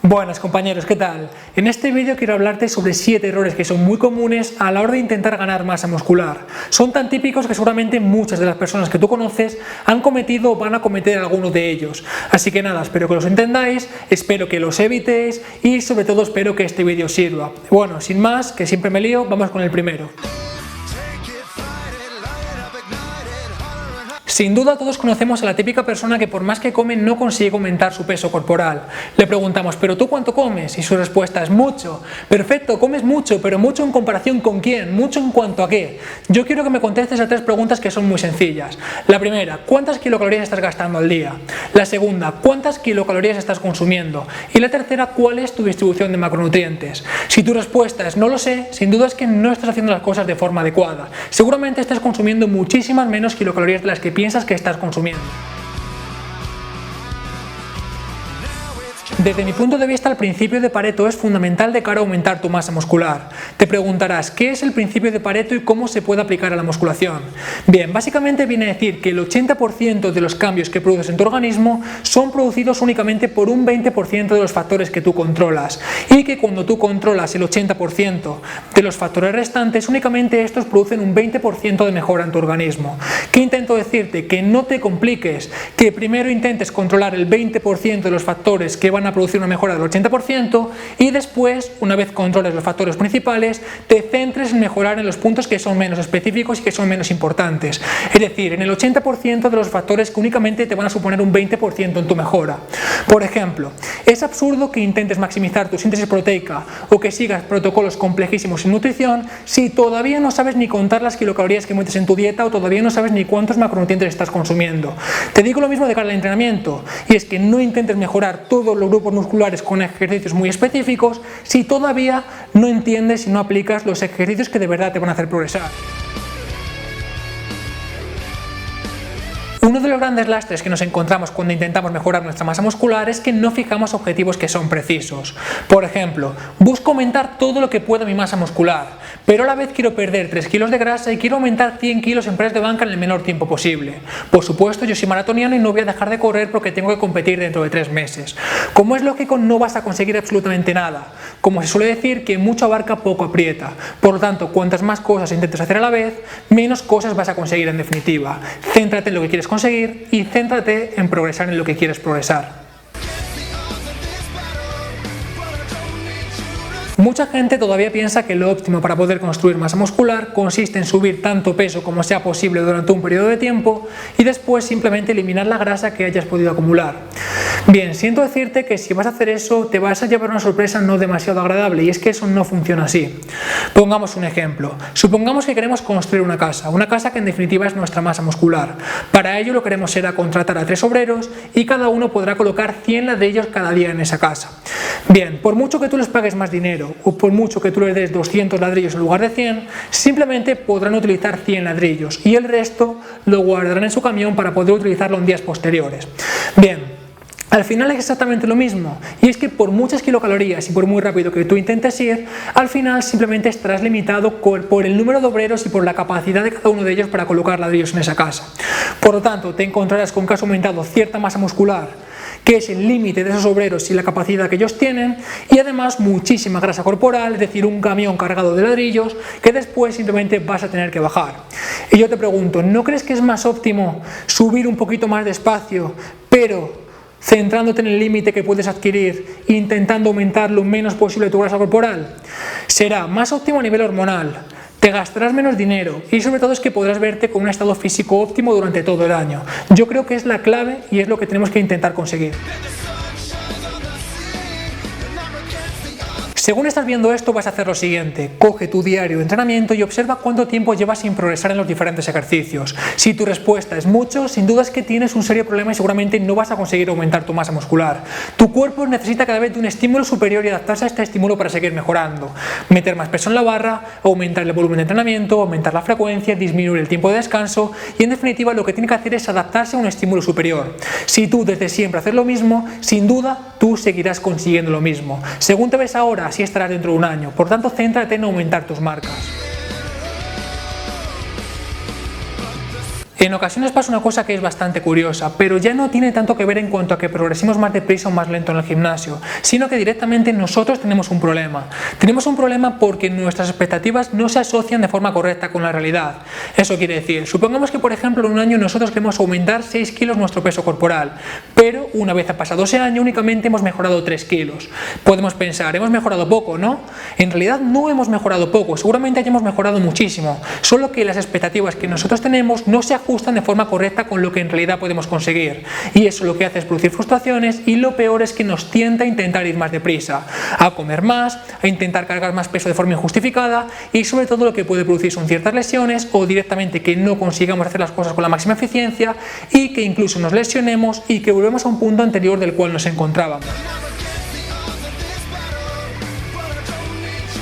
Buenas compañeros, ¿qué tal? En este vídeo quiero hablarte sobre 7 errores que son muy comunes a la hora de intentar ganar masa muscular. Son tan típicos que seguramente muchas de las personas que tú conoces han cometido o van a cometer alguno de ellos. Así que nada, espero que los entendáis, espero que los evitéis y sobre todo espero que este vídeo sirva. Bueno, sin más, que siempre me lío, vamos con el primero. Sin duda todos conocemos a la típica persona que por más que come no consigue aumentar su peso corporal. Le preguntamos, ¿pero tú cuánto comes? Y su respuesta es mucho. Perfecto, comes mucho, pero mucho en comparación con quién, mucho en cuanto a qué. Yo quiero que me contestes a 3 preguntas que son muy sencillas. La primera, ¿cuántas kilocalorías estás gastando al día? La segunda, ¿cuántas kilocalorías estás consumiendo? Y la tercera, ¿cuál es tu distribución de macronutrientes? Si tu respuesta es no lo sé, sin duda es que no estás haciendo las cosas de forma adecuada. Seguramente estás consumiendo muchísimas menos kilocalorías de las que piensas que estás consumiendo. Desde mi punto de vista, el principio de Pareto es fundamental de cara a aumentar tu masa muscular. Te preguntarás, ¿qué es el principio de Pareto y cómo se puede aplicar a la musculación? Bien, básicamente viene a decir que el 80% de los cambios que produces en tu organismo son producidos únicamente por un 20% de los factores que tú controlas, y que cuando tú controlas el 80% de los factores restantes, únicamente estos producen un 20% de mejora en tu organismo. ¿Qué intento decirte? Que no te compliques, que primero intentes controlar el 20% de los factores que van a producir una mejora del 80% y después, una vez controles los factores principales, te centres en mejorar en los puntos que son menos específicos y que son menos importantes. Es decir, en el 80% de los factores que únicamente te van a suponer un 20% en tu mejora. Por ejemplo, es absurdo que intentes maximizar tu síntesis proteica o que sigas protocolos complejísimos en nutrición si todavía no sabes ni contar las kilocalorías que metes en tu dieta o todavía no sabes ni cuántos macronutrientes estás consumiendo. Te digo lo mismo de cara al entrenamiento, y es que no intentes mejorar todos los grupos musculares con ejercicios muy específicos si todavía no entiendes y no aplicas los ejercicios que de verdad te van a hacer progresar. Uno de los grandes lastres que nos encontramos cuando intentamos mejorar nuestra masa muscular es que no fijamos objetivos que son precisos. Por ejemplo, busco aumentar todo lo que pueda mi masa muscular, pero a la vez quiero perder 3 kilos de grasa y quiero aumentar 100 kilos en press de banca en el menor tiempo posible. Por supuesto, yo soy maratoniano y no voy a dejar de correr porque tengo que competir dentro de 3 meses. Como es lógico, no vas a conseguir absolutamente nada. Como se suele decir, que mucho abarca poco aprieta. Por lo tanto, cuantas más cosas intentes hacer a la vez, menos cosas vas a conseguir en definitiva. Céntrate en lo que quieres conseguir y céntrate en progresar en lo que quieres progresar. Mucha gente todavía piensa que lo óptimo para poder construir masa muscular consiste en subir tanto peso como sea posible durante un periodo de tiempo y después simplemente eliminar la grasa que hayas podido acumular. Bien, siento decirte que si vas a hacer eso te vas a llevar una sorpresa no demasiado agradable, y es que eso no funciona así. Pongamos un ejemplo. Supongamos que queremos construir una casa que en definitiva es nuestra masa muscular. Para ello lo que queremos será contratar a 3 obreros y cada uno podrá colocar 100 ladrillos cada día en esa casa. Bien, por mucho que tú les pagues más dinero o por mucho que tú les des 200 ladrillos en lugar de 100, simplemente podrán utilizar 100 ladrillos y el resto lo guardarán en su camión para poder utilizarlo en días posteriores. Bien, al final es exactamente lo mismo, y es que por muchas kilocalorías y por muy rápido que tú intentes ir, al final simplemente estarás limitado por el número de obreros y por la capacidad de cada uno de ellos para colocar ladrillos en esa casa. Por lo tanto, te encontrarás con que has aumentado cierta masa muscular, que es el límite de esos obreros y la capacidad que ellos tienen, y además muchísima grasa corporal, es decir, un camión cargado de ladrillos que después simplemente vas a tener que bajar. Y yo te pregunto, ¿no crees que es más óptimo subir un poquito más despacio, pero centrándote en el límite que puedes adquirir e intentando aumentar lo menos posible tu grasa corporal? Será más óptimo a nivel hormonal, te gastarás menos dinero y sobre todo es que podrás verte con un estado físico óptimo durante todo el año. Yo creo que es la clave y es lo que tenemos que intentar conseguir. Según estás viendo esto, vas a hacer lo siguiente: coge tu diario de entrenamiento y observa cuánto tiempo llevas sin progresar en los diferentes ejercicios. Si tu respuesta es mucho, sin duda es que tienes un serio problema y seguramente no vas a conseguir aumentar tu masa muscular. Tu cuerpo necesita cada vez de un estímulo superior y adaptarse a este estímulo para seguir mejorando. Meter más peso en la barra, aumentar el volumen de entrenamiento, aumentar la frecuencia, disminuir el tiempo de descanso y en definitiva lo que tiene que hacer es adaptarse a un estímulo superior. Si tú desde siempre haces lo mismo, sin duda tú seguirás consiguiendo lo mismo. Según te ves ahora, así estarás dentro de un año. Por tanto, céntrate en aumentar tus marcas. En ocasiones pasa una cosa que es bastante curiosa, pero ya no tiene tanto que ver en cuanto a que progresemos más deprisa o más lento en el gimnasio, sino que directamente nosotros tenemos un problema. Tenemos un problema porque nuestras expectativas no se asocian de forma correcta con la realidad. Eso quiere decir, supongamos que por ejemplo en un año nosotros queremos aumentar 6 kilos nuestro peso corporal, pero una vez ha pasado ese año únicamente hemos mejorado 3 kilos. Podemos pensar, hemos mejorado poco, ¿no? En realidad no hemos mejorado poco, seguramente hayamos mejorado muchísimo, solo que las expectativas que nosotros tenemos no se ajustan de forma correcta con lo que en realidad podemos conseguir, y eso lo que hace es producir frustraciones, y lo peor es que nos tienta a intentar ir más deprisa, a comer más, a intentar cargar más peso de forma injustificada, y sobre todo lo que puede producir son ciertas lesiones o directamente que no consigamos hacer las cosas con la máxima eficiencia y que incluso nos lesionemos y que volvemos a un punto anterior del cual nos encontrábamos.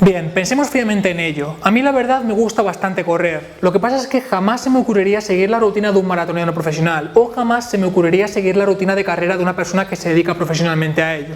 Bien, pensemos fríamente en ello. A mí la verdad me gusta bastante correr. Lo que pasa es que jamás se me ocurriría seguir la rutina de un maratoniano profesional o jamás se me ocurriría seguir la rutina de carrera de una persona que se dedica profesionalmente a ello.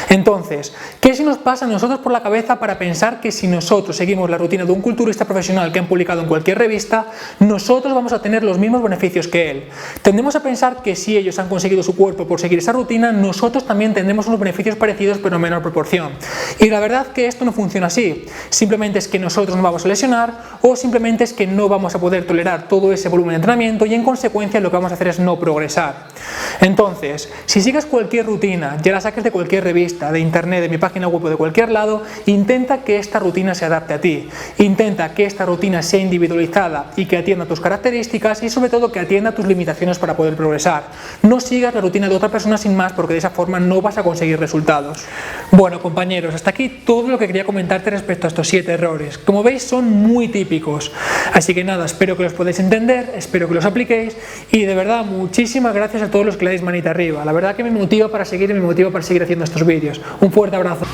Entonces, ¿qué se nos pasa a nosotros por la cabeza para pensar que si nosotros seguimos la rutina de un culturista profesional que han publicado en cualquier revista, nosotros vamos a tener los mismos beneficios que él? Tendemos a pensar que si ellos han conseguido su cuerpo por seguir esa rutina, nosotros también tendremos unos beneficios parecidos pero en menor proporción. Y la verdad que esto no funciona así. Simplemente es que nosotros nos vamos a lesionar o simplemente es que no vamos a poder tolerar todo ese volumen de entrenamiento y en consecuencia lo que vamos a hacer es no progresar. Entonces, si sigues cualquier rutina, ya la saques de cualquier revista, de internet, de mi página web o de cualquier lado, intenta que esta rutina se adapte a ti. Intenta que esta rutina sea individualizada y que atienda a tus características y sobre todo que atienda a tus limitaciones para poder progresar. No sigas la rutina de otra persona sin más porque de esa forma no vas a conseguir resultados. Bueno compañeros, hasta aquí todo lo que quería comentarte respecto a estos 7 errores. Como veis son muy típicos, así que nada, espero que los podáis entender, espero que los apliquéis y de verdad muchísimas gracias a todos los que le dais manita arriba, la verdad que me motiva para seguir y me motiva para seguir haciendo estos vídeos. Un fuerte abrazo.